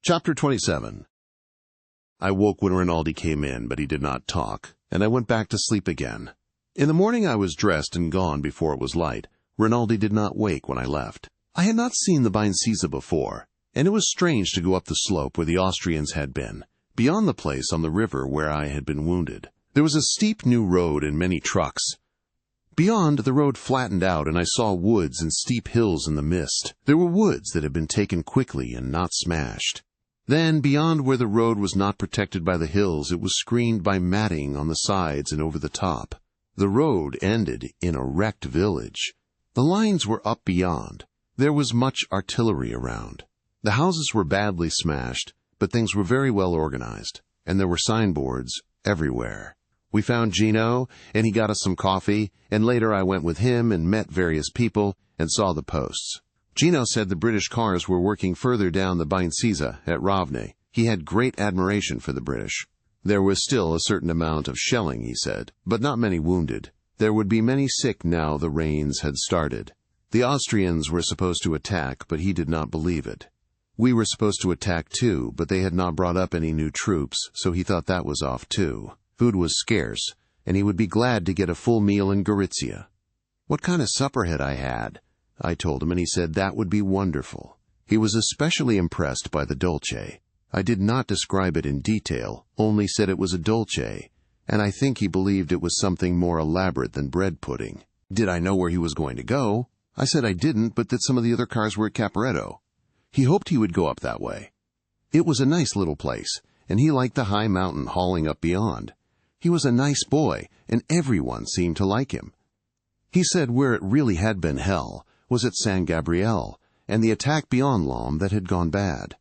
Chapter 27. I woke when Rinaldi came in, but he did not talk, and I went back to sleep again. In the morning I was dressed and gone before it was light. Rinaldi did not wake when I left. I had not seen the Bincisa before, and it was strange to go up the slope where the Austrians had been, beyond the place on the river where I had been wounded. There was a steep new road and many trucks. Beyond, the road flattened out, and I saw woods and steep hills in the mist. There were woods that had been taken quickly and not smashed. Then, beyond where the road was not protected by the hills, it was screened by matting on the sides and over the top. The road ended in a wrecked village. The lines were up beyond. There was much artillery around. The houses were badly smashed, but things were very well organized, and there were signboards everywhere. We found Gino, and he got us some coffee, and later I went with him and met various people and saw the posts. Gino said the British cars were working further down the Bincisa at Ravne. He had great admiration for the British. There was still a certain amount of shelling, he said, but not many wounded. There would be many sick now the rains had started. The Austrians were supposed to attack, but he did not believe it. We were supposed to attack too, but they had not brought up any new troops, so he thought that was off too. Food was scarce, and he would be glad to get a full meal in Gorizia. What kind of supper had I had? I told him, and he said that would be wonderful. He was especially impressed by the dolce. I did not describe it in detail, only said it was a dolce, and I think he believed it was something more elaborate than bread pudding. Did I know where he was going to go? I said I didn't, but that some of the other cars were at Caporetto. He hoped he would go up that way. It was a nice little place, and he liked the high mountain hauling up beyond. He was a nice boy, and everyone seemed to like him. He said where it really had been hell was at San Gabriel, and the attack beyond Lom that had gone bad.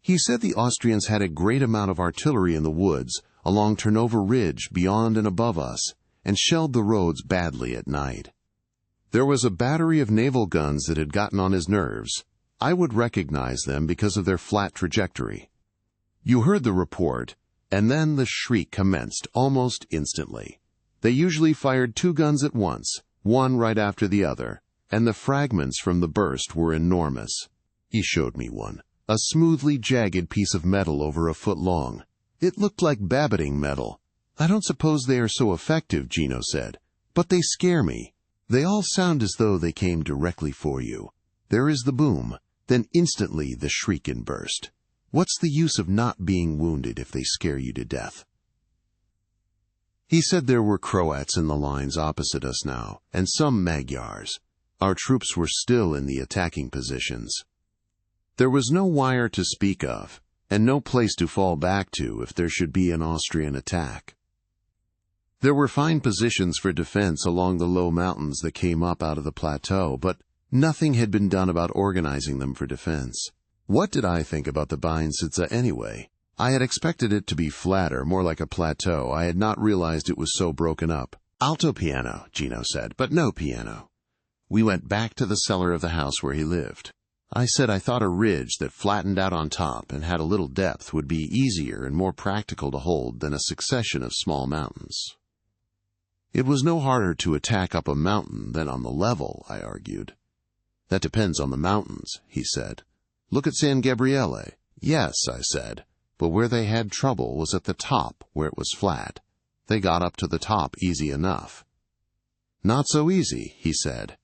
He said the Austrians had a great amount of artillery in the woods along Turnover Ridge beyond and above us, and shelled the roads badly at night. There was a battery of naval guns that had gotten on his nerves. I would recognize them because of their flat trajectory. You heard the report, and then the shriek commenced almost instantly. They usually fired 2 guns at once, one right after the other, and the fragments from the burst were enormous. He showed me one, a smoothly jagged piece of metal over a foot long. It looked like babbiting metal. I don't suppose they are so effective, Gino said, but they scare me. They all sound as though they came directly for you. There is the boom, then instantly the shriek and burst. What's the use of not being wounded if they scare you to death? He said there were Croats in the lines opposite us now, and some Magyars. Our troops were still in the attacking positions. There was no wire to speak of, and no place to fall back to if there should be an Austrian attack. There were fine positions for defense along the low mountains that came up out of the plateau, but nothing had been done about organizing them for defense. What did I think about the Bincisa anyway? I had expected it to be flatter, more like a plateau. I had not realized it was so broken up. Alto piano, Gino said, but no piano. We went back to the cellar of the house where he lived. I said I thought a ridge that flattened out on top and had a little depth would be easier and more practical to hold than a succession of small mountains. It was no harder to attack up a mountain than on the level, I argued. That depends on the mountains, he said. Look at San Gabriele. Yes, I said, but where they had trouble was at the top where it was flat. They got up to the top easy enough. Not so easy, he said.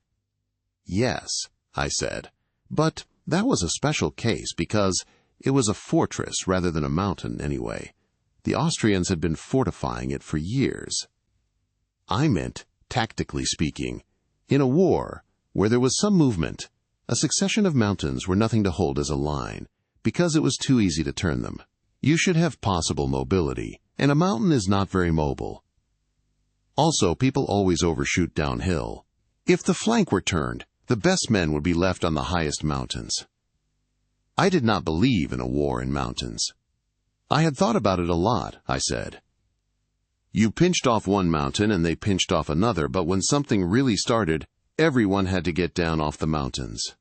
Yes, I said, but that was a special case because it was a fortress rather than a mountain anyway. The Austrians had been fortifying it for years. I meant, tactically speaking, in a war where there was some movement. A succession of mountains were nothing to hold as a line because it was too easy to turn them. You should have possible mobility, and a mountain is not very mobile. Also, people always overshoot downhill. If the flank were turned, the best men would be left on the highest mountains. I did not believe in a war in mountains. I had thought about it a lot, I said. You pinched off one mountain and they pinched off another, but when something really started, everyone had to get down off the mountains.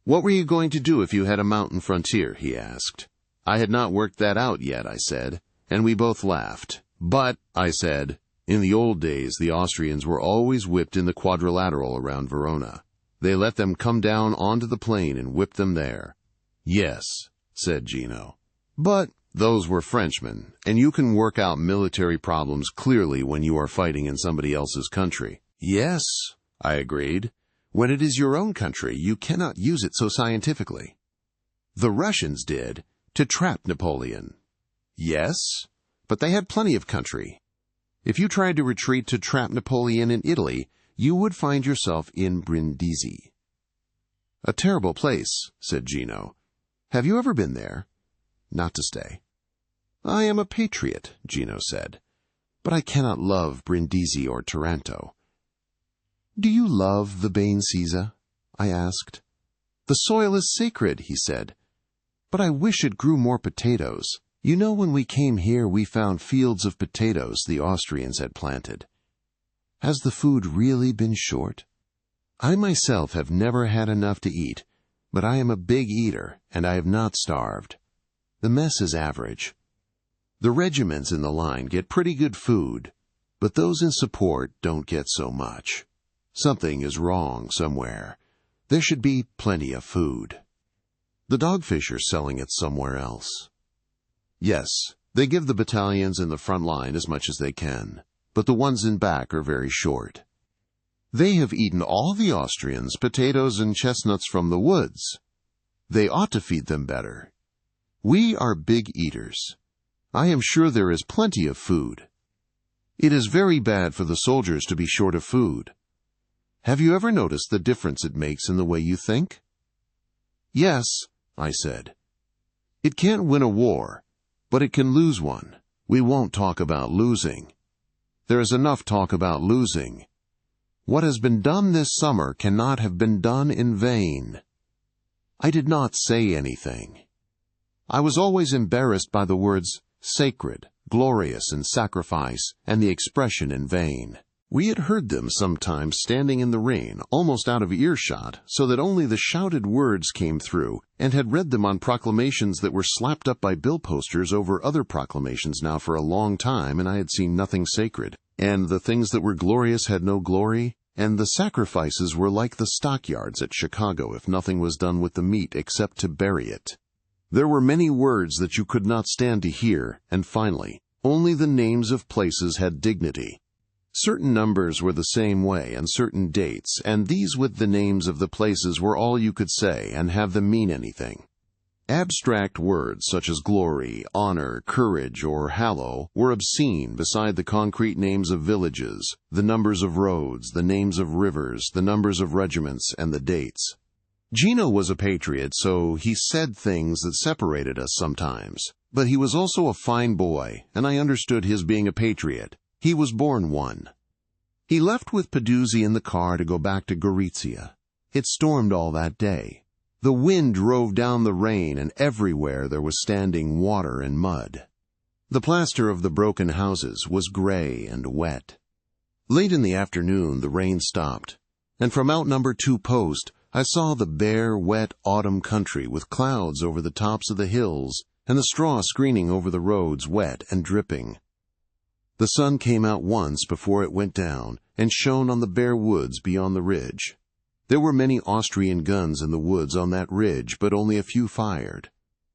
What were you going to do if you had a mountain frontier, he asked. I had not worked that out yet, I said, and we both laughed. But, I said, in the old days the Austrians were always whipped in the quadrilateral around Verona. They let them come down onto the plain and whipped them there. Yes, said Gino. "But those were Frenchmen, and you can work out military problems clearly when you are fighting in somebody else's country." "Yes," I agreed. "When it is your own country, you cannot use it so scientifically." "The Russians did, to trap Napoleon." "Yes, but they had plenty of country. If you tried to retreat to trap Napoleon in Italy, you would find yourself in Brindisi." "A terrible place," said Gino. "Have you ever been there?" "Not to stay." "I am a patriot," Gino said, "but I cannot love Brindisi or Taranto." "Do you love the Baincisa?" I asked. "The soil is sacred," he said, "but I wish it grew more potatoes. You know, when we came here, we found fields of potatoes the Austrians had planted. Has the food really been short? I myself have never had enough to eat, but I am a big eater, and I have not starved. The mess is average. The regiments in the line get pretty good food, but those in support don't get so much. Something is wrong somewhere. There should be plenty of food. The dogfish are selling it somewhere else." "Yes, they give the battalions in the front line as much as they can, but the ones in back are very short. They have eaten all the Austrians potatoes and chestnuts from the woods. They ought to feed them better. We are big eaters. I am sure there is plenty of food. It is very bad for the soldiers to be short of food. Have you ever noticed the difference it makes in the way you think?" "Yes," I said. "It can't win a war, but it can lose one. We won't talk about losing. There is enough talk about losing. What has been done this summer cannot have been done in vain." I did not say anything. I was always embarrassed by the words sacred, glorious, and sacrifice, and the expression in vain. We had heard them sometimes standing in the rain, almost out of earshot, so that only the shouted words came through, and had read them on proclamations that were slapped up by bill posters over other proclamations now for a long time, and I had seen nothing sacred, and the things that were glorious had no glory, and the sacrifices were like the stockyards at Chicago if nothing was done with the meat except to bury it. There were many words that you could not stand to hear, and finally, only the names of places had dignity. Certain numbers were the same way, and certain dates, and these with the names of the places were all you could say and have them mean anything. Abstract words such as glory, honor, courage, or hallow were obscene beside the concrete names of villages, the numbers of roads, the names of rivers, the numbers of regiments, and the dates. Gino was a patriot, so he said things that separated us sometimes. But he was also a fine boy, and I understood his being a patriot. He was born one. He left with Peduzzi in the car to go back to Gorizia. It stormed all that day. The wind drove down the rain, and everywhere there was standing water and mud. The plaster of the broken houses was gray and wet. Late in the afternoon the rain stopped, and from out number 2 post I saw the bare, wet autumn country with clouds over the tops of the hills and the straw screening over the roads wet and dripping. The sun came out once before it went down and shone on the bare woods beyond the ridge. There were many Austrian guns in the woods on that ridge, but only a few fired.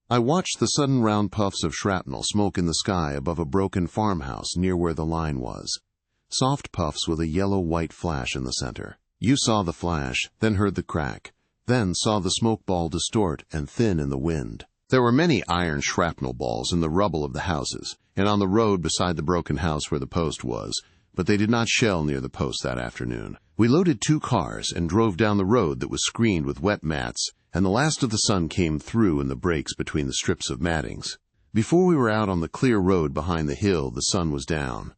I watched the sudden round puffs of shrapnel smoke in the sky above a broken farmhouse near where the line was. Soft puffs with a yellow-white flash in the center. You saw the flash, then heard the crack, then saw the smoke ball distort and thin in the wind. There were many iron shrapnel balls in the rubble of the houses, and on the road beside the broken house where the post was, but they did not shell near the post that afternoon. We loaded 2 cars and drove down the road that was screened with wet mats, and the last of the sun came through in the breaks between the strips of mattings. Before we were out on the clear road behind the hill, the sun was down.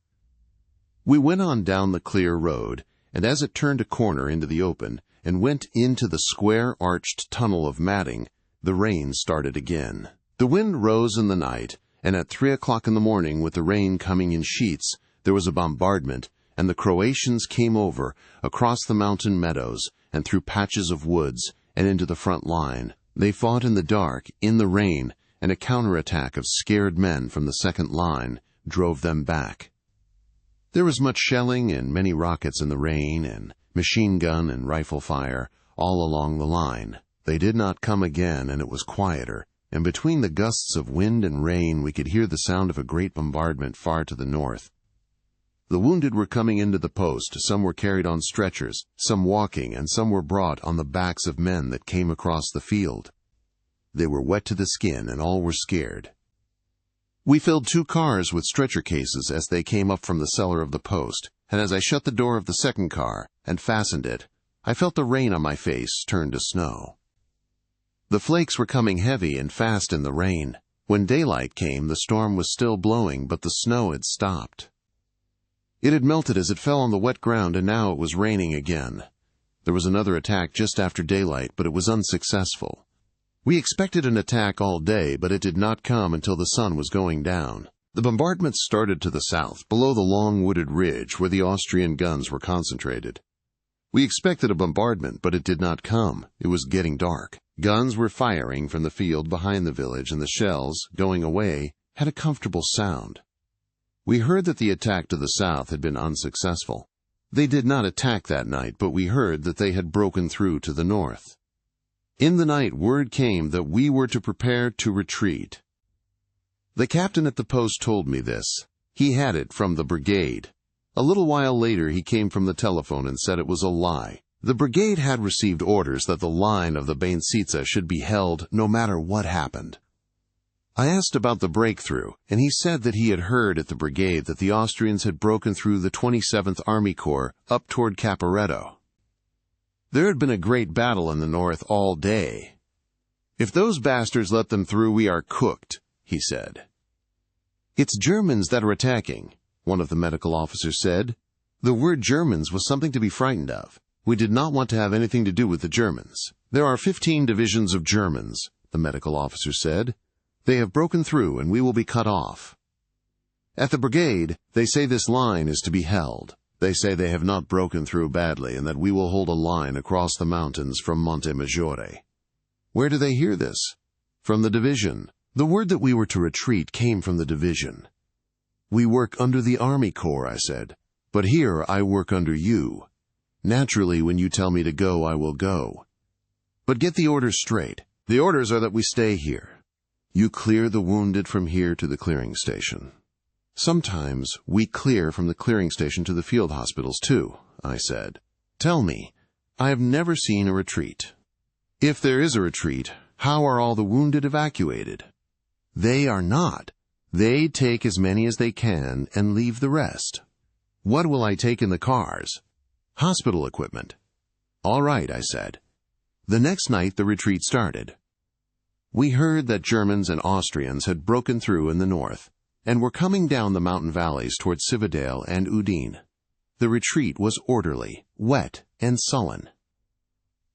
We went on down the clear road, and as it turned a corner into the open and went into the square arched tunnel of matting, the rain started again. The wind rose in the night, and at 3 o'clock in the morning, with the rain coming in sheets, there was a bombardment, and the Croatians came over, across the mountain meadows, and through patches of woods, and into the front line. They fought in the dark, in the rain, and a counterattack of scared men from the second line drove them back. There was much shelling and many rockets in the rain, and machine gun and rifle fire all along the line. They did not come again, and it was quieter, and between the gusts of wind and rain we could hear the sound of a great bombardment far to the north. The wounded were coming into the post. Some were carried on stretchers, some walking, and some were brought on the backs of men that came across the field. They were wet to the skin, and all were scared. We filled 2 cars with stretcher cases as they came up from the cellar of the post, and as I shut the door of the second car and fastened it, I felt the rain on my face turn to snow. The flakes were coming heavy and fast in the rain. When daylight came, the storm was still blowing, but the snow had stopped. It had melted as it fell on the wet ground, and now it was raining again. There was another attack just after daylight, but it was unsuccessful. We expected an attack all day, but it did not come until the sun was going down. The bombardment started to the south, below the long wooded ridge where the Austrian guns were concentrated. We expected a bombardment, but it did not come. It was getting dark. Guns were firing from the field behind the village, and the shells, going away, had a comfortable sound. We heard that the attack to the south had been unsuccessful. They did not attack that night, but we heard that they had broken through to the north. In the night, word came that we were to prepare to retreat. The captain at the post told me this. He had it from the brigade. A little while later he came from the telephone and said it was a lie. The brigade had received orders that the line of the Bainsitsa should be held no matter what happened. I asked about the breakthrough, and he said that he had heard at the brigade that the Austrians had broken through the 27th Army Corps up toward Caporetto. There had been a great battle in the north all day. "If those bastards let them through, we are cooked," he said. "It's Germans that are attacking," one of the medical officers said. The word Germans was something to be frightened of. We did not want to have anything to do with the Germans. "There are 15 divisions of Germans," the medical officer said. "They have broken through, and we will be cut off." At the brigade, they say this line is to be held. They say they have not broken through badly, and that we will hold a line across the mountains from Monte Maggiore. Where do they hear this? From the division. The word that we were to retreat came from the division. "We work under the Army Corps," I said, "but here I work under you. Naturally, when you tell me to go, I will go. But get the orders straight. The orders are that we stay here. You clear the wounded from here to the clearing station." "Sometimes we clear from the clearing station to the field hospitals, too," I said. "Tell me, I have never seen a retreat. If there is a retreat, how are all the wounded evacuated?" "They are not. They take as many as they can and leave the rest." "What will I take in the cars?" "Hospital equipment." "All right," I said. The next night the retreat started. We heard that Germans and Austrians had broken through in the north and were coming down the mountain valleys toward Cividale and Udine. The retreat was orderly, wet, and sullen.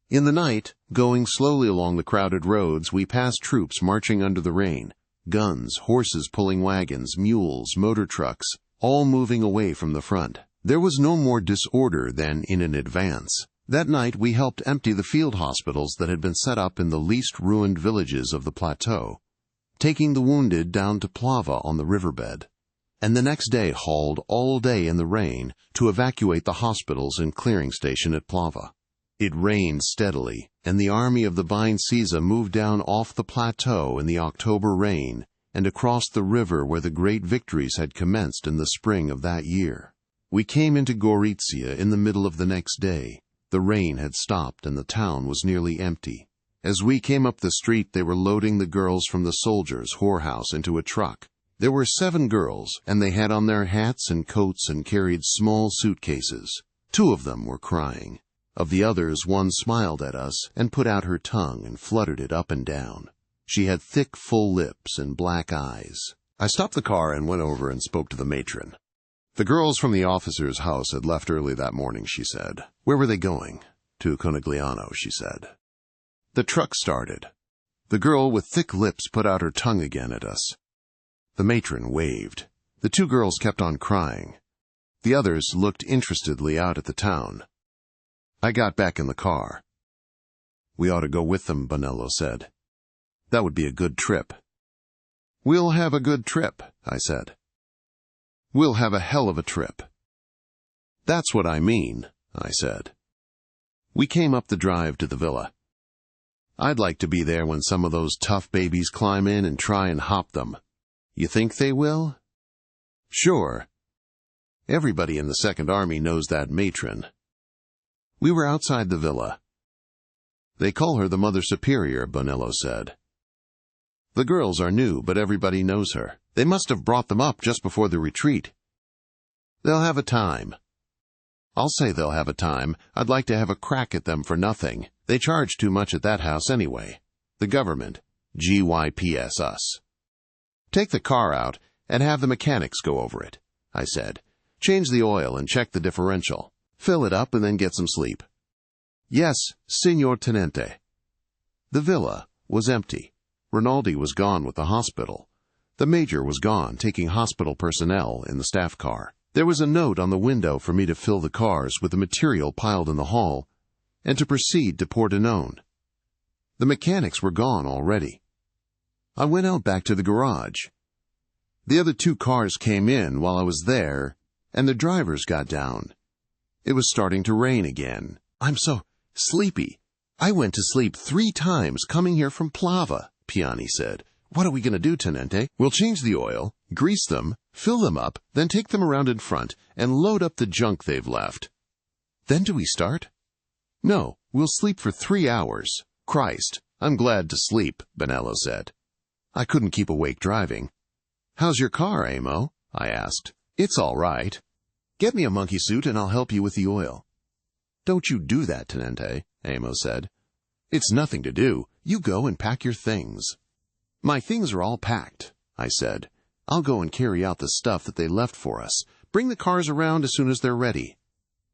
In the night, going slowly along the crowded roads, we passed troops marching under the rain, guns, horses pulling wagons, mules, motor trucks, all moving away from the front. There was no more disorder than in an advance. That night we helped empty the field hospitals that had been set up in the least ruined villages of the plateau, taking the wounded down to Plava on the riverbed, and the next day hauled all day in the rain to evacuate the hospitals and clearing station at Plava. It rained steadily, and the army of the Bainsitsa moved down off the plateau in the October rain and across the river where the great victories had commenced in the spring of that year. We came into Gorizia in the middle of the next day. The rain had stopped and the town was nearly empty. As we came up the street, they were loading the girls from the soldiers' whorehouse into a truck. There were 7 girls, and they had on their hats and coats and carried small suitcases. 2 of them were crying. Of the others, one smiled at us and put out her tongue and fluttered it up and down. She had thick, full lips and black eyes. I stopped the car and went over and spoke to the matron. The girls from the officer's house had left early that morning, she said. Where were they going? To Conegliano, she said. The truck started. The girl with thick lips put out her tongue again at us. The matron waved. The 2 girls kept on crying. The others looked interestedly out at the town. I got back in the car. We ought to go with them, Bonello said. That would be a good trip. We'll have a good trip, I said. We'll have a hell of a trip. That's what I mean, I said. We came up the drive to the villa. I'd like to be there when some of those tough babies climb in and try and hop them. You think they will? Sure. Everybody in the Second Army knows that matron. We were outside the villa. They call her the Mother Superior, Bonello said. The girls are new, but everybody knows her. They must have brought them up just before the retreat. They'll have a time. I'll say they'll have a time. I'd like to have a crack at them for nothing. They charge too much at that house anyway. The government. GYPS us. Take the car out and have the mechanics go over it, I said. Change the oil and check the differential. Fill it up and then get some sleep. Yes, Signor Tenente. The villa was empty. Rinaldi was gone with the hospital. The major was gone, taking hospital personnel in the staff car. There was a note on the window for me to fill the cars with the material piled in the hall and to proceed to Pordenone. The mechanics were gone already. I went out back to the garage. The other 2 cars came in while I was there, and the drivers got down. It was starting to rain again. I'm so sleepy. I went to sleep 3 times coming here from Plava, Piani said. What are we going to do, Tenente? We'll change the oil, grease them, fill them up, then take them around in front and load up the junk they've left. Then do we start? No, we'll sleep for 3 hours. Christ, I'm glad to sleep, Bonello said. I couldn't keep awake driving. How's your car, Amo? I asked. It's all right. Get me a monkey suit and I'll help you with the oil. Don't you do that, Tenente, Amo said. It's nothing to do. You go and pack your things. My things are all packed, I said. I'll go and carry out the stuff that they left for us. Bring the cars around as soon as they're ready.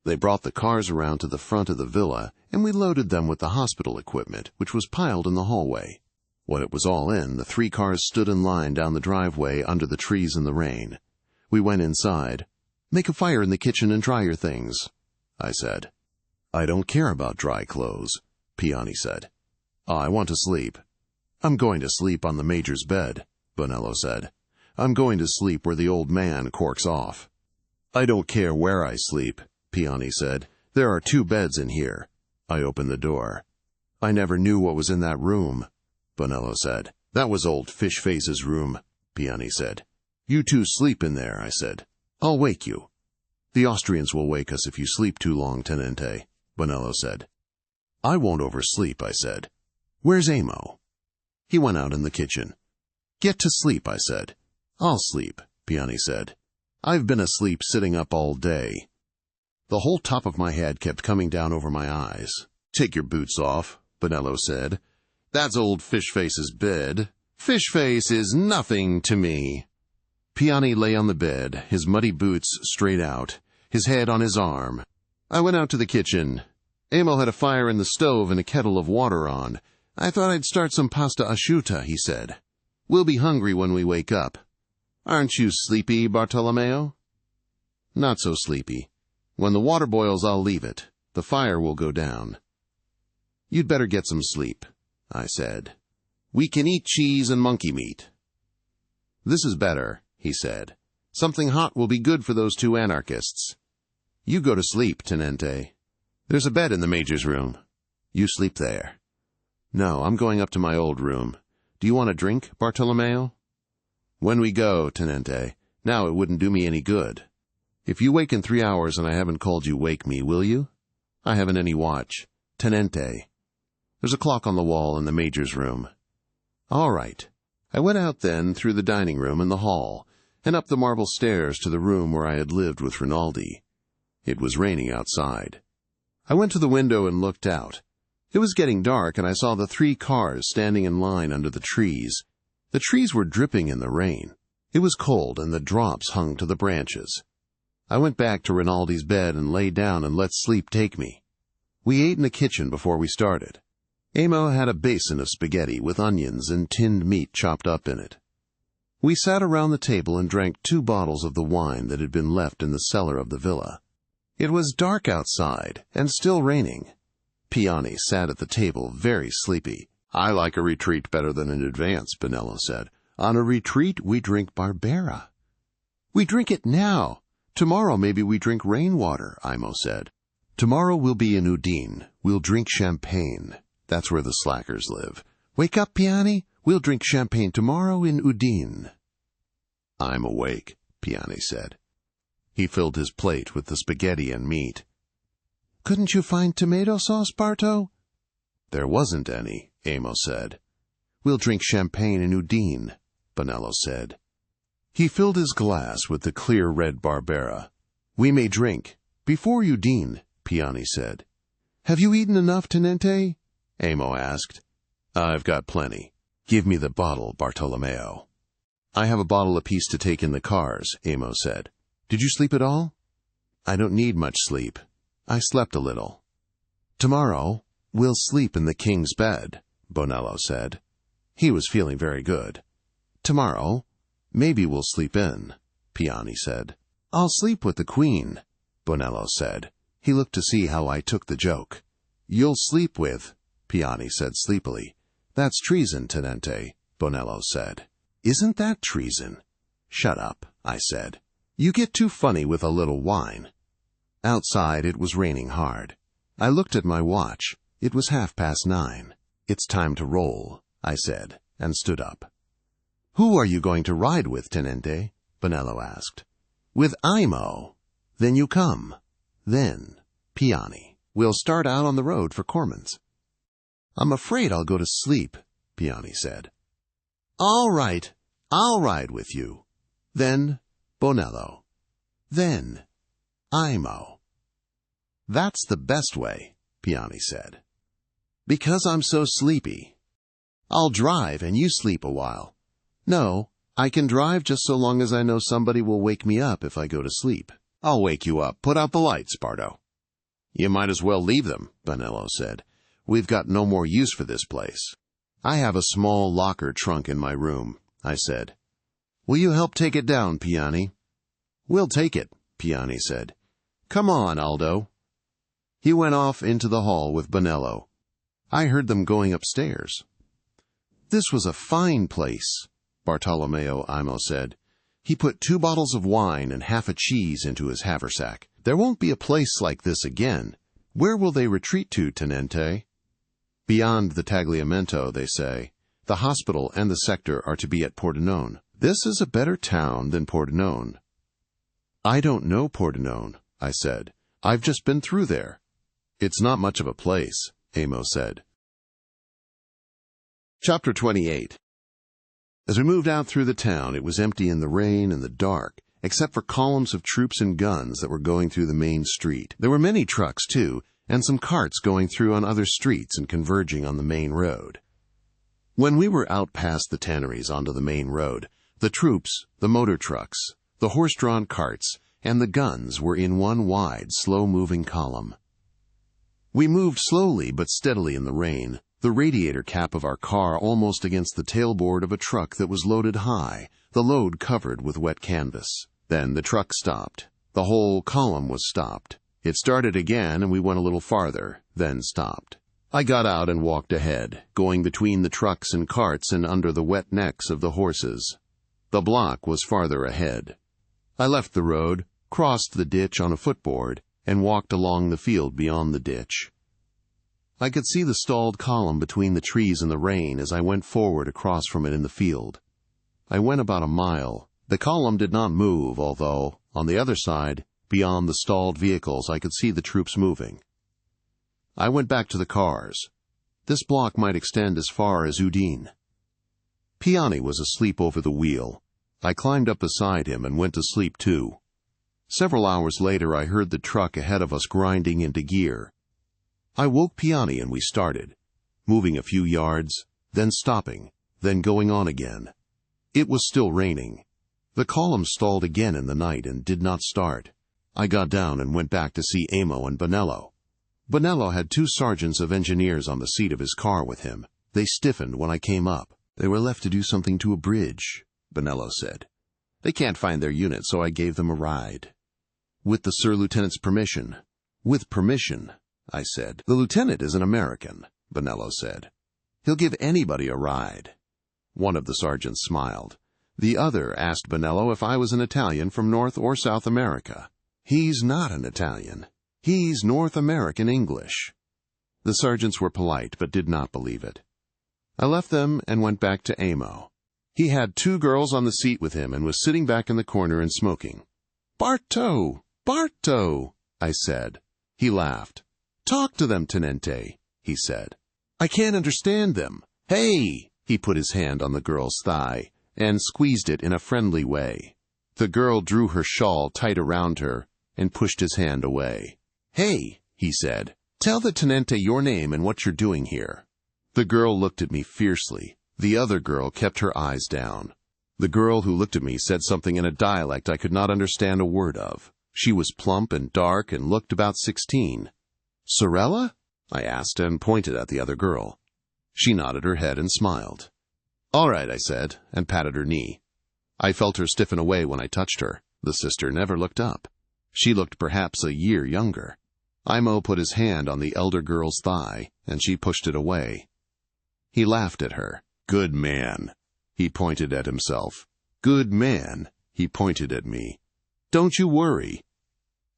They brought the cars around to the front of the villa, and we loaded them with the hospital equipment, which was piled in the hallway. When it was all in, the 3 cars stood in line down the driveway under the trees in the rain. We went inside. Make a fire in the kitchen and dry your things, I said. I don't care about dry clothes, Piani said. I want to sleep. I'm going to sleep on the major's bed, Bonello said. I'm going to sleep where the old man corks off. I don't care where I sleep, Piani said. There are 2 beds in here. I opened the door. I never knew what was in that room, Bonello said. That was old Fish-Face's room, Piani said. You 2 sleep in there, I said. I'll wake you. The Austrians will wake us if you sleep too long, Tenente, Bonello said. I won't oversleep, I said. Where's Amo? He went out in the kitchen. Get to sleep, I said. I'll sleep, Piani said. I've been asleep sitting up all day. The whole top of my head kept coming down over my eyes. Take your boots off, Bonello said. That's old Fish-Face's bed. Fish-Face is nothing to me. Piani lay on the bed, his muddy boots straight out, his head on his arm. I went out to the kitchen. Amo had a fire in the stove and a kettle of water on. I thought I'd start some pasta asciutta, he said. We'll be hungry when we wake up. Aren't you sleepy, Bartolomeo? Not so sleepy. When the water boils, I'll leave it. The fire will go down. You'd better get some sleep, I said. We can eat cheese and monkey meat. This is better, he said. Something hot will be good for those 2 anarchists. You go to sleep, Tenente. There's a bed in the major's room. You sleep there. No, I'm going up to my old room. Do you want a drink, Bartolomeo? When we go, Tenente. Now it wouldn't do me any good. If you wake in 3 hours and I haven't called you, wake me, will you? I haven't any watch. Tenente. There's a clock on the wall in the major's room. All right. I went out then through the dining room and the hall, and up the marble stairs to the room where I had lived with Rinaldi. It was raining outside. I went to the window and looked out. It was getting dark, and I saw the 3 cars standing in line under the trees. The trees were dripping in the rain. It was cold, and the drops hung to the branches. I went back to Rinaldi's bed and lay down and let sleep take me. We ate in the kitchen before we started. Amo had a basin of spaghetti with onions and tinned meat chopped up in it. We sat around the table and drank 2 bottles of the wine that had been left in the cellar of the villa. It was dark outside and still raining. Piani sat at the table very sleepy. I like a retreat better than an advance, Bonello said. On a retreat, we drink Barbera. We drink it now. Tomorrow maybe we drink rainwater, Imo said. Tomorrow we'll be in Udine. We'll drink champagne. That's where the slackers live. Wake up, Piani. We'll drink champagne tomorrow in Udine. I'm awake, Piani said. He filled his plate with the spaghetti and meat. Couldn't you find tomato sauce, Barto? There wasn't any, Amo said. We'll drink champagne in Udine, Bonello said. He filled his glass with the clear red Barbera. We may drink. Before Udine, Piani said. Have you eaten enough, Tenente? Amo asked. I've got plenty. Give me the bottle, Bartolomeo. I have a bottle apiece to take in the cars, Amo said. Did you sleep at all? I don't need much sleep. I slept a little. Tomorrow, we'll sleep in the king's bed, Bonello said. He was feeling very good. Tomorrow, maybe we'll sleep in, Piani said. I'll sleep with the queen, Bonello said. He looked to see how I took the joke. You'll sleep with, Piani said sleepily. That's treason, Tenente, Bonello said. Isn't that treason? Shut up, I said. You get too funny with a little wine. Outside it was raining hard. I looked at my watch. It was 9:30. It's time to roll, I said, and stood up. Who are you going to ride with, Tenente? Bonello asked. With Imo. Then you come. Then, Piani. We'll start out on the road for Cormans. I'm afraid I'll go to sleep, Piani said. All right, I'll ride with you. Then, Bonello. Then, Imo. That's the best way, Piani said. Because I'm so sleepy. I'll drive and you sleep a while. No, I can drive just so long as I know somebody will wake me up if I go to sleep. I'll wake you up. Put out the lights, Bardo. You might as well leave them, Bonello said. We've got no more use for this place. I have a small locker trunk in my room, I said. Will you help take it down, Piani? We'll take it, Piani said. Come on, Aldo. He went off into the hall with Bonello. I heard them going upstairs. This was a fine place, Bartolomeo Imo said. He put 2 bottles of wine and half a cheese into his haversack. There won't be a place like this again. Where will they retreat to, Tenente? Beyond the Tagliamento, they say. The hospital and the sector are to be at Pordenone. This is a better town than Pordenone. I don't know Pordenone, I said. I've just been through there. It's not much of a place, Amo said. Chapter 28. As we moved out through the town, it was empty in the rain and the dark, except for columns of troops and guns that were going through the main street. There were many trucks, too, and some carts going through on other streets and converging on the main road. When we were out past the tanneries onto the main road, the troops, the motor trucks, the horse-drawn carts, and the guns were in one wide, slow-moving column. We moved slowly but steadily in the rain, the radiator cap of our car almost against the tailboard of a truck that was loaded high, the load covered with wet canvas. Then the truck stopped. The whole column was stopped. It started again, and we went a little farther, then stopped. I got out and walked ahead, going between the trucks and carts and under the wet necks of the horses. The block was farther ahead. I left the road, crossed the ditch on a footboard, and walked along the field beyond the ditch. I could see the stalled column between the trees in the rain as I went forward across from it in the field. I went about a mile. The column did not move, although, on the other side, beyond the stalled vehicles, I could see the troops moving. I went back to the cars. This block might extend as far as Udine. Piani was asleep over the wheel. I climbed up beside him and went to sleep too. Several hours later I heard the truck ahead of us grinding into gear. I woke Piani and we started, moving a few yards, then stopping, then going on again. It was still raining. The column stalled again in the night and did not start. I got down and went back to see Amo and Bonello. Bonello had 2 sergeants of engineers on the seat of his car with him. They stiffened when I came up. They were left to do something to a bridge, Bonello said. They can't find their unit, so I gave them a ride. With the Sir Lieutenant's permission. With permission, I said. The lieutenant is an American, Bonello said. He'll give anybody a ride. One of the sergeants smiled. The other asked Bonello if I was an Italian from North or South America. He's not an Italian. He's North American English. The sergeants were polite, but did not believe it. I left them and went back to Amo. He had 2 girls on the seat with him and was sitting back in the corner and smoking. "Barto! Barto!" I said. He laughed. "Talk to them, Tenente," he said. "I can't understand them." "Hey!" He put his hand on the girl's thigh and squeezed it in a friendly way. The girl drew her shawl tight around her and pushed his hand away. "Hey," he said, "tell the Tenente your name and what you're doing here." The girl looked at me fiercely. The other girl kept her eyes down. The girl who looked at me said something in a dialect I could not understand a word of. She was plump and dark and looked about 16. "Sorella?" I asked and pointed at the other girl. She nodded her head and smiled. "All right," I said, and patted her knee. I felt her stiffen away when I touched her. The sister never looked up. She looked perhaps a year younger. Imo put his hand on the elder girl's thigh, and she pushed it away. He laughed at her. "Good man." He pointed at himself. "Good man." He pointed at me. "Don't you worry."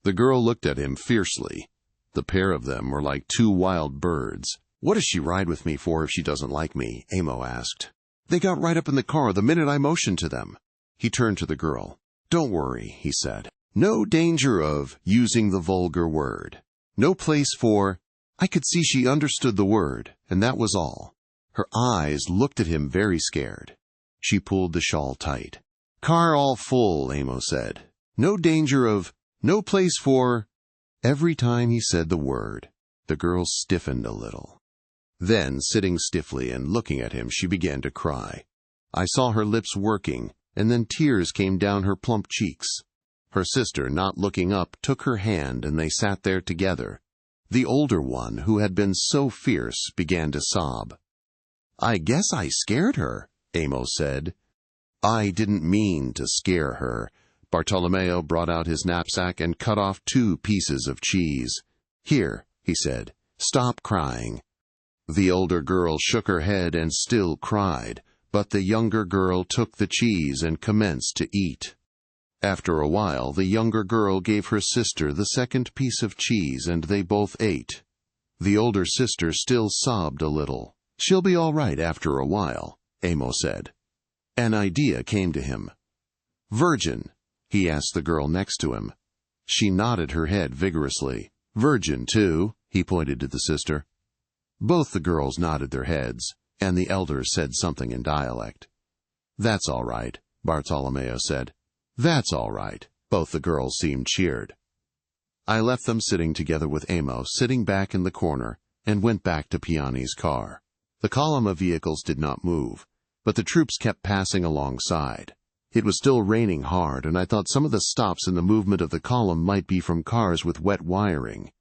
The girl looked at him fiercely. The pair of them were like 2 wild birds. "What does she ride with me for if she doesn't like me?" Amo asked. "They got right up in the car the minute I motioned to them." He turned to the girl. "Don't worry," he said. "No danger of using the vulgar word. No place for—" I could see she understood the word, and that was all. Her eyes looked at him very scared. She pulled the shawl tight. "Car all full," Amo said. "No danger of— no place for—" Every time he said the word, the girl stiffened a little. Then, sitting stiffly and looking at him, she began to cry. I saw her lips working, and then tears came down her plump cheeks. Her sister, not looking up, took her hand, and they sat there together. The older one, who had been so fierce, began to sob. "I guess I scared her," Amo said. "I didn't mean to scare her." Bartolomeo brought out his knapsack and cut off 2 pieces of cheese. "Here," he said, "stop crying." The older girl shook her head and still cried, but the younger girl took the cheese and commenced to eat. After a while, the younger girl gave her sister the 2nd piece of cheese, and they both ate. The older sister still sobbed a little. "She'll be all right after a while," Amo said. An idea came to him. "Virgin?" he asked the girl next to him. She nodded her head vigorously. "Virgin, too," he pointed to the sister. Both the girls nodded their heads, and the elder said something in dialect. "That's all right," Bartolomeo said. "That's all right." Both the girls seemed cheered. I left them sitting together with Amo, sitting back in the corner, and went back to Piani's car. The column of vehicles did not move, but the troops kept passing alongside. It was still raining hard, and I thought some of the stops in the movement of the column might be from cars with wet wiring.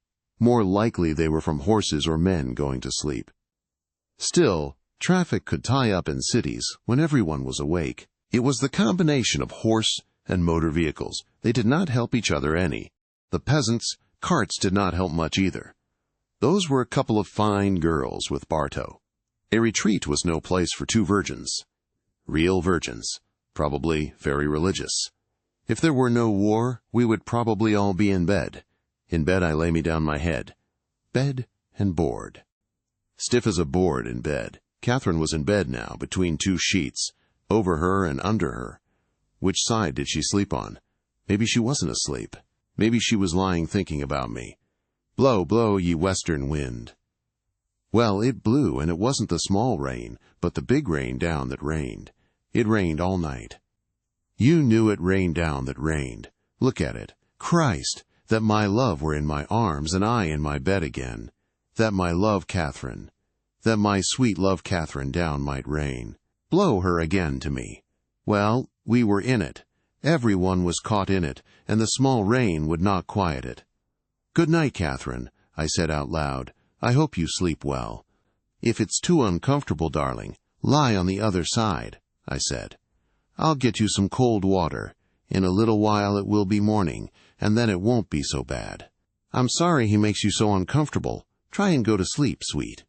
More likely they were from horses or men going to sleep. Still, traffic could tie up in cities when everyone was awake. It was the combination of horse and motor vehicles. They did not help each other any. The peasants' carts did not help much either. Those were a couple of fine girls with Barto. A retreat was no place for 2 virgins. Real virgins. Probably very religious. If there were no war, we would probably all be in bed. In bed I lay me down my head. Bed and board. Stiff as a board in bed. Catherine was in bed now, between 2 sheets, over her and under her. Which side did she sleep on? Maybe she wasn't asleep. Maybe she was lying thinking about me. "Blow, blow, ye western wind." Well, it blew, and it wasn't the small rain, but the big rain down that rained. It rained all night. You knew it rained down that rained. Look at it. Christ, that my love were in my arms, and I in my bed again. That my love Catherine, that my sweet love Catherine down might rain. Blow her again to me. Well, we were in it. Everyone was caught in it, and the small rain would not quiet it. "Good night, Catherine," I said out loud. "I hope you sleep well." "If it's too uncomfortable, darling, lie on the other side," I said. "I'll get you some cold water. In a little while it will be morning, and then it won't be so bad. I'm sorry he makes you so uncomfortable. Try and go to sleep, sweet."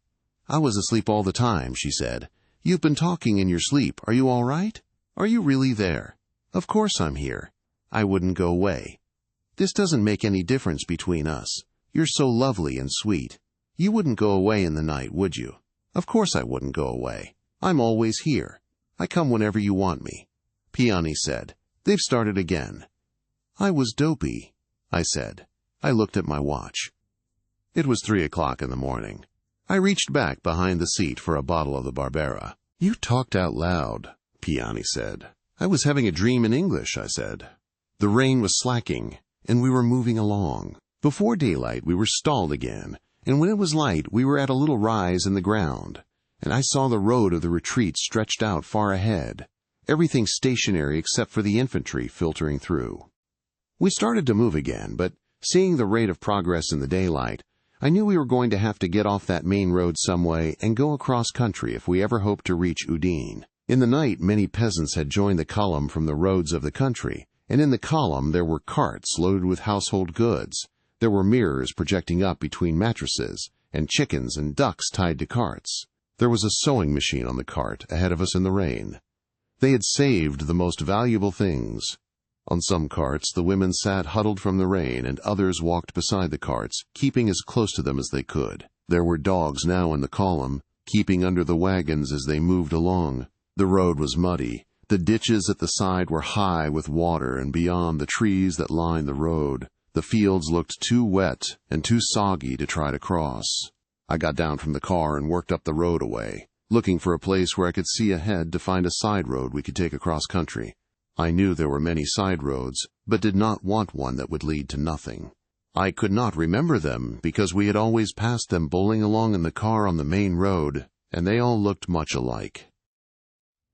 "I was asleep all the time," she said. "You've been talking in your sleep. Are you all right? Are you really there?" "Of course I'm here. I wouldn't go away. This doesn't make any difference between us. You're so lovely and sweet. You wouldn't go away in the night, would you? Of course I wouldn't go away. I'm always here. I come whenever you want me. Piani said. They've started again. I was dopey, I said. I looked at my watch. It was 3 o'clock in the morning. I reached back behind the seat for a bottle of the Barbera. You talked out loud, Piani said. I was having a dream in English, I said. The rain was slacking, and we were moving along. Before daylight, we were stalled again, and when it was light, we were at a little rise in the ground, and I saw the road of the retreat stretched out far ahead, everything stationary except for the infantry filtering through. We started to move again, but seeing the rate of progress in the daylight, I knew we were going to have to get off that main road some way and go across country if we ever hoped to reach Udine. In the night, many peasants had joined the column from the roads of the country, and in the column there were carts loaded with household goods. There were mirrors projecting up between mattresses, and chickens and ducks tied to carts. There was a sewing machine on the cart ahead of us in the rain. They had saved the most valuable things. On some carts, the women sat huddled from the rain, and others walked beside the carts, keeping as close to them as they could. There were dogs now in the column, keeping under the wagons as they moved along. The road was muddy. The ditches at the side were high with water, and beyond the trees that lined the road, the fields looked too wet and too soggy to try to cross. I got down from the car and worked up the road away, looking for a place where I could see ahead to find a side road we could take across country. I knew there were many side roads, but did not want one that would lead to nothing. I could not remember them because we had always passed them bowling along in the car on the main road, and they all looked much alike.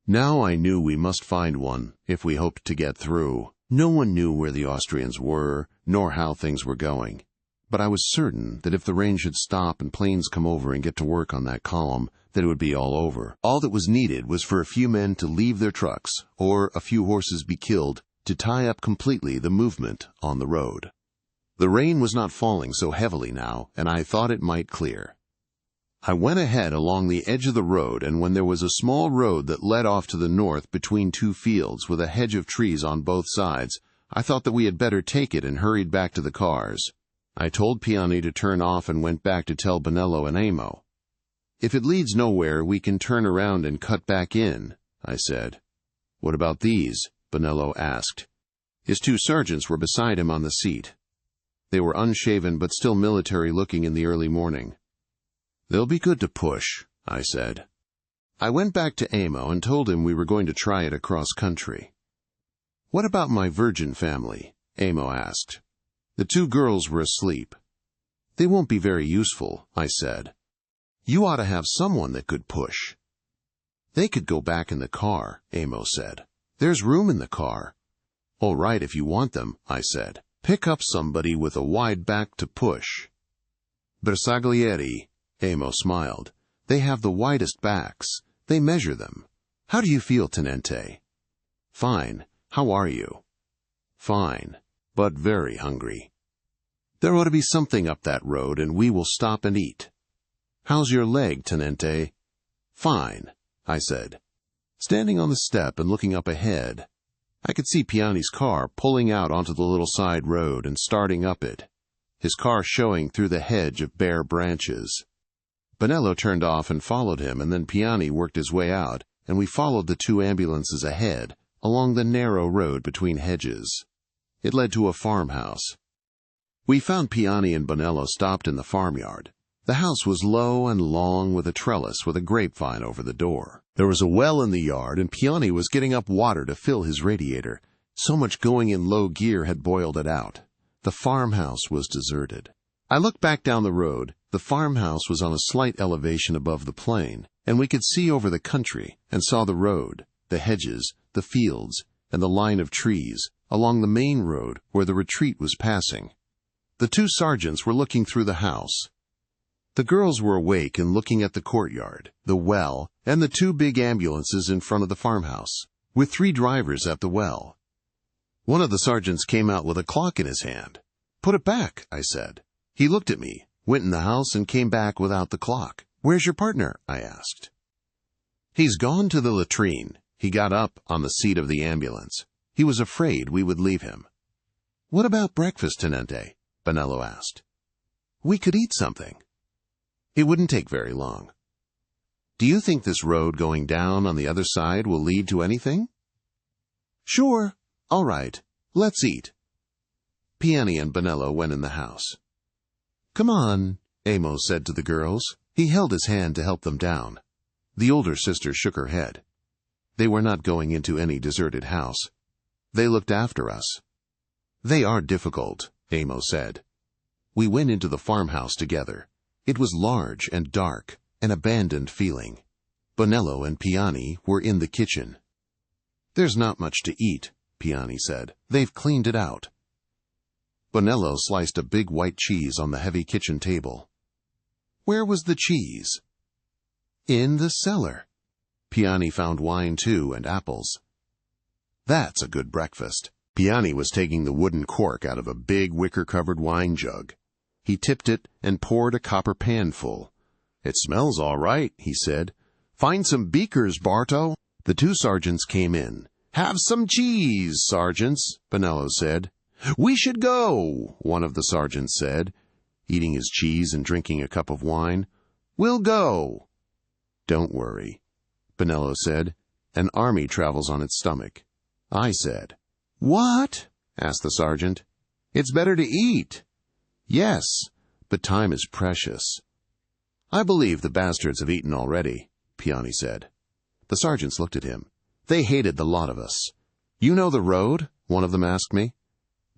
Now I knew we must find one if we hoped to get through. No one knew where the Austrians were, nor how things were going. But I was certain that if the rain should stop and planes come over and get to work on that column, that it would be all over. All that was needed was for a few men to leave their trucks, or a few horses be killed, to tie up completely the movement on the road. The rain was not falling so heavily now, and I thought it might clear. I went ahead along the edge of the road, and when there was a small road that led off to the north between two fields with a hedge of trees on both sides, I thought that we had better take it and hurried back to the cars. I told Piani to turn off and went back to tell Bonello and Amo. If it leads nowhere, we can turn around and cut back in, I said. What about these? Bonello asked. His 2 sergeants were beside him on the seat. They were unshaven but still military-looking in the early morning. They'll be good to push, I said. I went back to Amo and told him we were going to try it across country. What about my virgin family? Amo asked. The 2 girls were asleep. They won't be very useful, I said. You ought to have someone that could push. They could go back in the car, Amo said. There's room in the car. All right if you want them, I said. Pick up somebody with a wide back to push. Bersaglieri, Amo smiled. They have the widest backs. They measure them. How do you feel, Tenente? Fine. How are you? Fine, but very hungry. There ought to be something up that road, and we will stop and eat. How's your leg, Tenente? Fine, I said. Standing on the step and looking up ahead, I could see Piani's car pulling out onto the little side road and starting up it, his car showing through the hedge of bare branches. Bonello turned off and followed him, and then Piani worked his way out, and we followed the 2 ambulances ahead, along the narrow road between hedges. It led to a farmhouse. We found Piani and Bonello stopped in the farmyard. The house was low and long with a trellis with a grapevine over the door. There was a well in the yard, and Piani was getting up water to fill his radiator. So much going in low gear had boiled it out. The farmhouse was deserted. I looked back down the road. The farmhouse was on a slight elevation above the plain, and we could see over the country and saw the road, the hedges, the fields, and the line of trees along the main road where the retreat was passing. The 2 sergeants were looking through the house. The girls were awake and looking at the courtyard, the well, and the 2 big ambulances in front of the farmhouse, with 3 drivers at the well. One of the sergeants came out with a clock in his hand. Put it back, I said. He looked at me, went in the house, and came back without the clock. Where's your partner? I asked. He's gone to the latrine. He got up on the seat of the ambulance. He was afraid we would leave him. What about breakfast, Tenente? Bonello asked. We could eat something. It wouldn't take very long. Do you think this road going down on the other side will lead to anything? Sure. All right. Let's eat. Piani and Bonello went in the house. Come on, Amos said to the girls. He held his hand to help them down. The older sister shook her head. They were not going into any deserted house. They looked after us. They are difficult, Amos said. We went into the farmhouse together. It was large and dark, an abandoned feeling. Bonello and Piani were in the kitchen. There's not much to eat, Piani said. They've cleaned it out. Bonello sliced a big white cheese on the heavy kitchen table. Where was the cheese? In the cellar. Piani found wine too and apples. That's a good breakfast. Piani was taking the wooden cork out of a big wicker-covered wine jug. He tipped it and poured a copper pan full. It smells all right, he said. Find some beakers, Barto. The two sergeants came in. Have some cheese, sergeants, Bonello said. We should go, one of the sergeants said, eating his cheese and drinking a cup of wine. We'll go. Don't worry, Bonello said. An army travels on its stomach. I said. What? Asked the sergeant. It's better to eat. Yes, but time is precious. I believe the bastards have eaten already, Piani said. The sergeants looked at him. They hated the lot of us. You know the road? One of them asked me.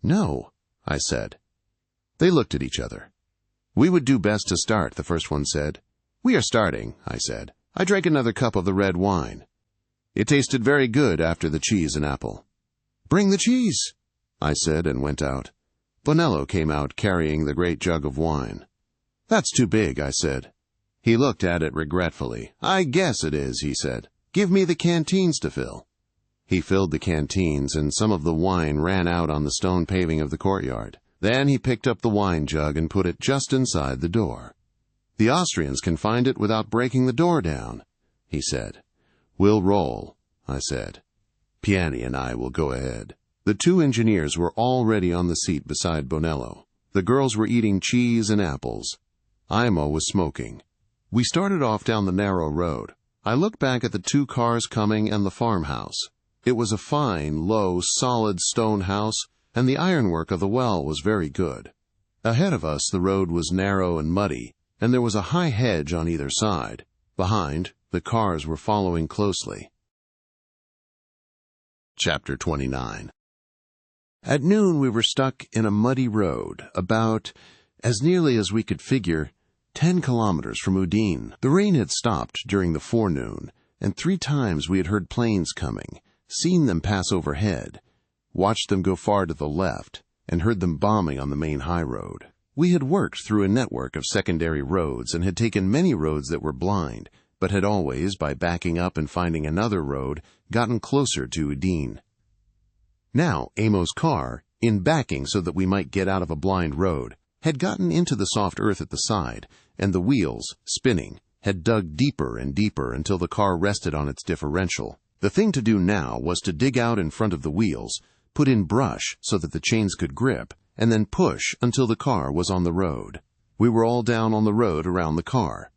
No, I said. They looked at each other. We would do best to start, the first one said. We are starting, I said. I drank another cup of the red wine. It tasted very good after the cheese and apple. Bring the cheese, I said, and went out. Bonello came out carrying the great jug of wine. That's too big, I said. He looked at it regretfully. I guess it is, he said. Give me the canteens to fill. He filled the canteens, and some of the wine ran out on the stone paving of the courtyard. Then he picked up the wine jug and put it just inside the door. The Austrians can find it without breaking the door down, he said. We'll roll, I said. Piani and I will go ahead. The two engineers were already on the seat beside Bonello. The girls were eating cheese and apples. Imo was smoking. We started off down the narrow road. I looked back at the two cars coming and the farmhouse. It was a fine, low, solid stone house, and the ironwork of the well was very good. Ahead of us the road was narrow and muddy, and there was a high hedge on either side. Behind, the cars were following closely. Chapter 29. At noon we were stuck in a muddy road, about, as nearly as we could figure, 10 kilometers from Udine. The rain had stopped during the forenoon, and 3 times we had heard planes coming, seen them pass overhead, watched them go far to the left, and heard them bombing on the main high road. We had worked through a network of secondary roads and had taken many roads that were blind, but had always, by backing up and finding another road, gotten closer to Udine. Now Amos' car, in backing so that we might get out of a blind road, had gotten into the soft earth at the side, and the wheels, spinning, had dug deeper and deeper until the car rested on its differential. The thing to do now was to dig out in front of the wheels, put in brush so that the chains could grip, and then push until the car was on the road. We were all down on the road around the car.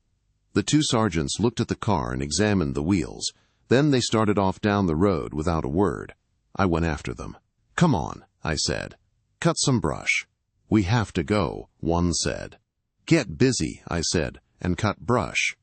The two sergeants looked at the car and examined the wheels. Then they started off down the road without a word. I went after them. Come on, I said. Cut some brush. We have to go, one said. Get busy, I said, and cut brush.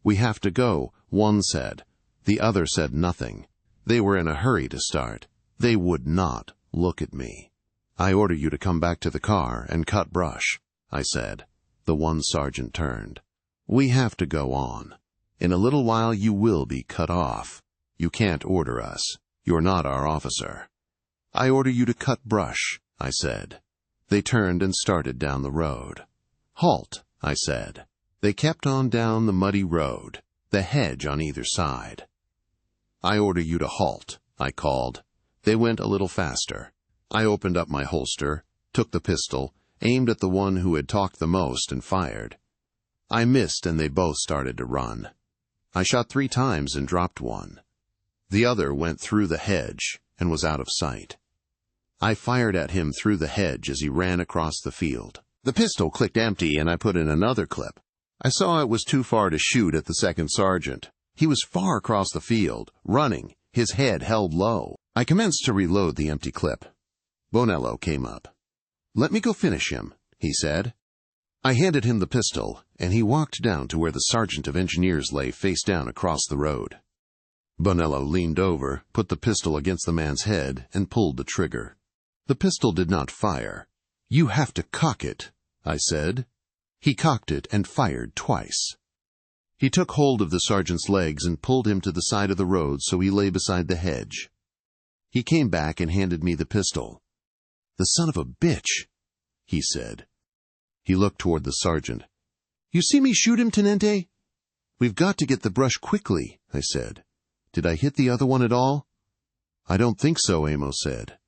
We have to go, one said. The other said nothing. They were in a hurry to start. They would not look at me. I order you to come back to the car and cut brush, I said. The one sergeant turned. We have to go on. In a little while you will be cut off. You can't order us. You're not our officer. I order you to cut brush, I said. They turned and started down the road. Halt, I said. They kept on down the muddy road, the hedge on either side. I order you to halt, I called. They went a little faster. I opened up my holster, took the pistol, aimed at the one who had talked the most, and fired. I missed, and they both started to run. I shot 3 times and dropped one. The other went through the hedge and was out of sight. I fired at him through the hedge as he ran across the field. The pistol clicked empty, and I put in another clip. I saw it was too far to shoot at the second sergeant. He was far across the field, running, his head held low. I commenced to reload the empty clip. Bonello came up. "Let me go finish him," he said. I handed him the pistol, and he walked down to where the sergeant of engineers lay face down across the road. Bonello leaned over, put the pistol against the man's head, and pulled the trigger. The pistol did not fire. "You have to cock it," I said. He cocked it and fired twice. He took hold of the sergeant's legs and pulled him to the side of the road so he lay beside the hedge. He came back and handed me the pistol. "The son of a bitch," he said. He looked toward the sergeant. "You see me shoot him, Tenente?" "We've got to get the brush quickly," I said. "Did I hit the other one at all?" "I don't think so," Amos said.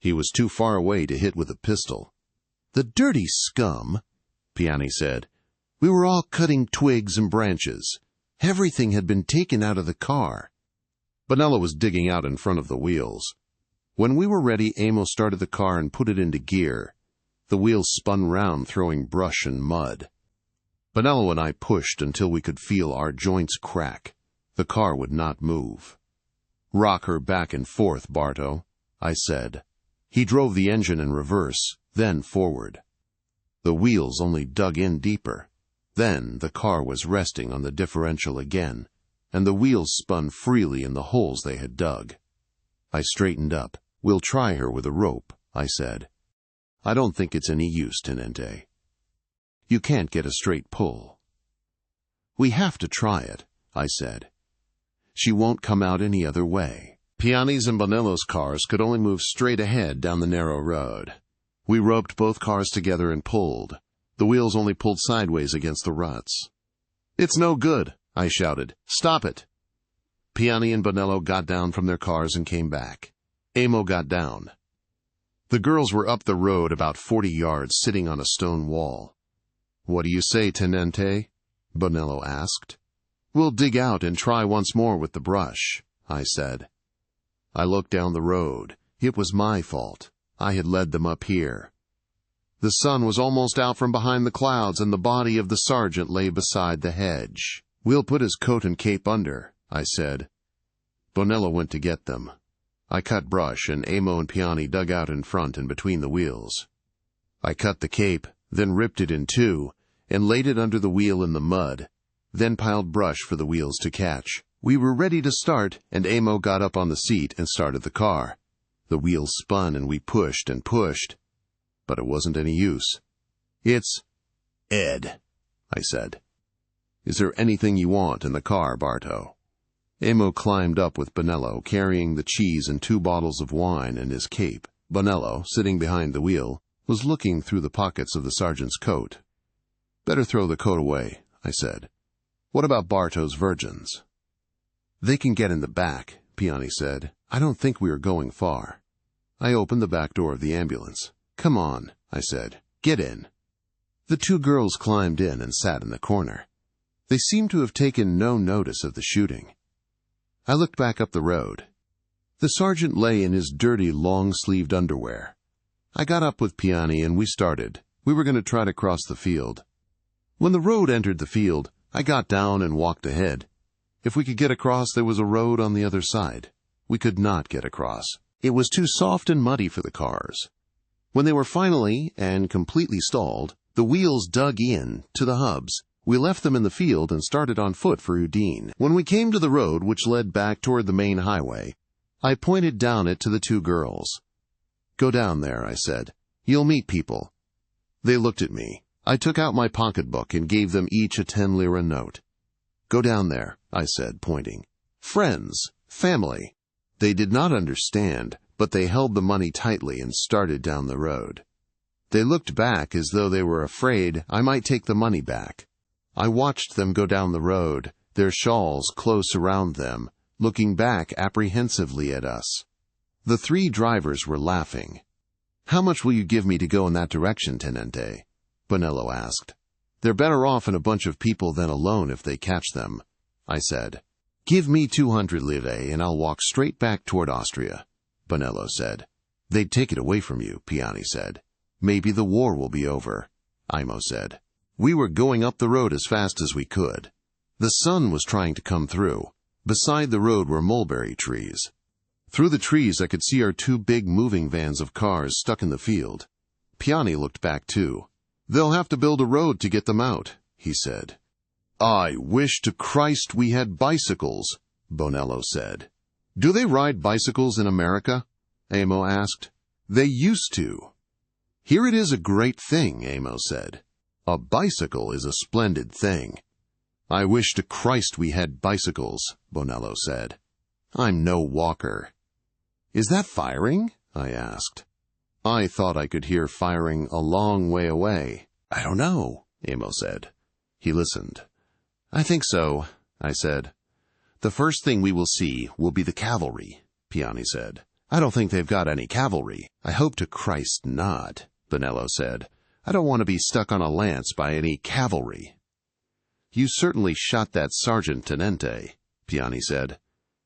"He was too far away to hit with a pistol." "The dirty scum," Piani said. "We were all cutting twigs and branches. Everything had been taken out of the car." Bonello was digging out in front of the wheels. When we were ready, Amos started the car and put it into gear. The wheels spun round, throwing brush and mud. Bonello and I pushed until we could feel our joints crack. The car would not move. "Rock her back and forth, Barto," I said. He drove the engine in reverse, then forward. The wheels only dug in deeper. Then the car was resting on the differential again, and the wheels spun freely in the holes they had dug. I straightened up. "We'll try her with a rope," I said. "I don't think it's any use, Tenente. You can't get a straight pull." "We have to try it," I said. "She won't come out any other way." Piani's and Bonello's cars could only move straight ahead down the narrow road. We roped both cars together and pulled. The wheels only pulled sideways against the ruts. "It's no good," I shouted. "Stop it." Piani and Bonello got down from their cars and came back. Amo got down. The girls were up the road about 40 yards, sitting on a stone wall. "What do you say, Tenente?" Bonello asked. "We'll dig out and try once more with the brush," I said. I looked down the road. It was my fault. I had led them up here. The sun was almost out from behind the clouds, and the body of the sergeant lay beside the hedge. "We'll put his coat and cape under," I said. Bonello went to get them. I cut brush, and Amo and Piani dug out in front and between the wheels. I cut the cape, then ripped it in two, and laid it under the wheel in the mud, then piled brush for the wheels to catch. We were ready to start, and Amo got up on the seat and started the car. The wheels spun, and we pushed and pushed, but it wasn't any use. "It's Ed," I said. "Is there anything you want in the car, Barto?" Amo climbed up with Bonello, carrying the cheese and 2 bottles of wine and his cape. Bonello, sitting behind the wheel, was looking through the pockets of the sergeant's coat. "Better throw the coat away," I said. "What about Barto's virgins?" "They can get in the back," Piani said. "I don't think we are going far." I opened the back door of the ambulance. "Come on," I said. "Get in." The 2 girls climbed in and sat in the corner. They seemed to have taken no notice of the shooting. I looked back up the road. The sergeant lay in his dirty, long-sleeved underwear. I got up with Piani and we started. We were going to try to cross the field. When the road entered the field, I got down and walked ahead. If we could get across, there was a road on the other side. We could not get across. It was too soft and muddy for the cars. When they were finally and completely stalled, the wheels dug in to the hubs. We left them in the field and started on foot for Udine. When we came to the road which led back toward the main highway, I pointed down it to the 2 girls. "Go down there," I said. "You'll meet people." They looked at me. I took out my pocketbook and gave them each a 10-lira note. "Go down there," I said, pointing. "Friends, family." They did not understand, but they held the money tightly and started down the road. They looked back as though they were afraid I might take the money back. I watched them go down the road, their shawls close around them, looking back apprehensively at us. The 3 drivers were laughing. "How much will you give me to go in that direction, Tenente?" Bonello asked. "They're better off in a bunch of people than alone if they catch them," I said. "Give me 200 lire and I'll walk straight back toward Austria," Bonello said. "They'd take it away from you," Piani said. "Maybe the war will be over," Imo said. We were going up the road as fast as we could. The sun was trying to come through. Beside the road were mulberry trees. Through the trees I could see our two big moving vans of cars stuck in the field. Piani looked back too. "They'll have to build a road to get them out," he said. "I wish to Christ we had bicycles," Bonello said. "Do they ride bicycles in America?" Amo asked. "They used to." "Here it is a great thing," Amo said. "A bicycle is a splendid thing." "I wish to Christ we had bicycles," Bonello said. "I'm no walker." "Is that firing?" I asked. I thought I could hear firing a long way away. "I don't know," Amo said. He listened. "I think so," I said. "The first thing we will see will be the cavalry," Piani said. "I don't think they've got any cavalry." "I hope to Christ not," Bonello said. "I don't want to be stuck on a lance by any cavalry." "You certainly shot that sergeant tenente," Piani said.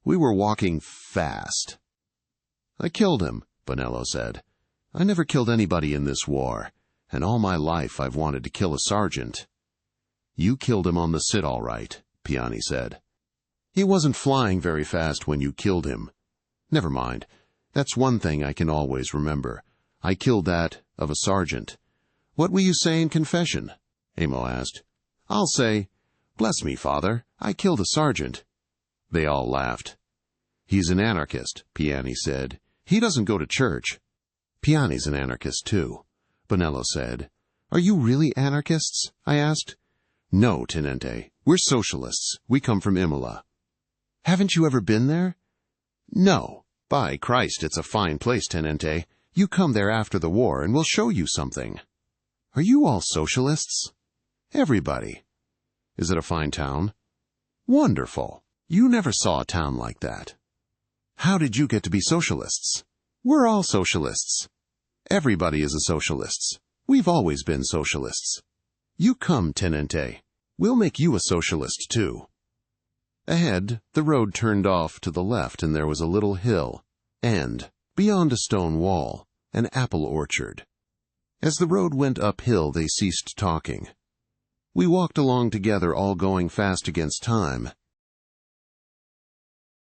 "We were walking fast." "I killed him," Bonello said. "I never killed anybody in this war, and all my life I've wanted to kill a sergeant." "You killed him on the sit all right," Piani said. "He wasn't flying very fast when you killed him." "Never mind. That's one thing I can always remember. I killed that of a sergeant." "What will you say in confession?" Amo asked. "I'll say, 'Bless me, Father, I killed a sergeant.'" They all laughed. "He's an anarchist," Piani said. "He doesn't go to church." "Piani's an anarchist, too," Bonello said. "Are you really anarchists?" I asked. "No, Tenente. We're socialists. We come from Imola." "Haven't you ever been there?" "No. By Christ, it's a fine place, Tenente. You come there after the war and we'll show you something." "Are you all socialists?" "Everybody." "Is it a fine town?" "Wonderful. You never saw a town like that." "How did you get to be socialists?" "We're all socialists." "Everybody is a socialist. We've always been socialists." "You come, Tenente. We'll make you a socialist, too." Ahead, the road turned off to the left and there was a little hill, and, beyond a stone wall, an apple orchard. As the road went uphill, they ceased talking. We walked along together, all going fast against time,